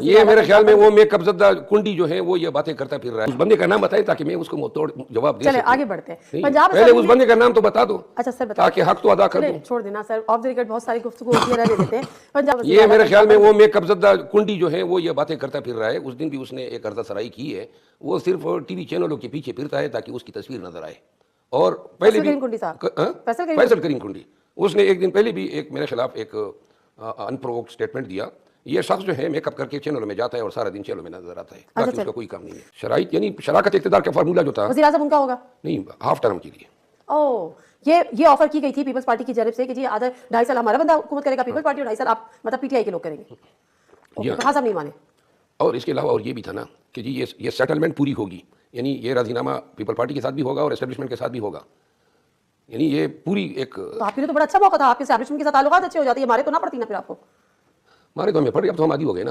ये मेरे ख्याल में वो मेकअप ज़दा कुंडी जो है वो ये बातें करता फिर रहा है। उस बंदे का नाम बताएं ताकि मैं उसको मुंह तोड़ जवाब दे चले सकूं। आगे बढ़ते हैं। पंजाब पहले उस बंदे का नाम तो बता दो। अच्छा सर बता, ताकि हक तो अदा कर दूं। छोड़ देना सर, ऑफ द रिकॉर्ड बहुत सारी गुफ्तगू होती है, रहने देते हैं। पंजाब ये मेरे ख्याल में वो मेकअप ज़दा कुंडी जो है वो ये बातें करता फिर रहा है। उस दिन भी उसने एक अर्जा सराई की है, वो सिर्फ टीवी चैनलों के पीछे फिरता है ताकि उसकी तस्वीर नजर आए। और पहले भी फैसल करीम कुंडी उसने एक दिन पहले भी एक मेरे खिलाफ एक अनप्रोवोक्ड स्टेटमेंट दिया। ये शख्स जो है मेकअप करके चैनलों में जाता है और सारा दिन चैनलों में नजर आता है, बाकी उसका कोई काम नहीं है। शराइत यानी शराकत इख्तिदार का फार्मूला जो था, वज़ीर आज़म उनका होगा नहीं, हाफ टर्म के लिए। ओह, ये ऑफर की गई थी पीपल्स पार्टी की जानब से कि जी आधा 2.5 साल हमारा बंदा हुकूमत करेगा पीपल्स पार्टी और 2.5 साल आप मतलब पीटीआई के लोग करेंगे। कहा साहब नहीं माने। और इसके अलावा और ये भी था ना कि जी ये सेटलमेंट पूरी होगी, यानी ये राजीनामा पीपल पार्टी के साथ भी होगा और एस्टेब्लिशमेंट के साथ भी होगा, यानी ये पूरी एक। तो आपके लिए तो बड़ा अच्छा मौका था, आपके एस्टेब्लिशमेंट के साथ ताल्लुकात अच्छे हो जाते हैं, हमारे तो ना पड़ती ना फिर आपको। हमारे तो हमें पड़ गया, अब तो हम आदी हो गए ना।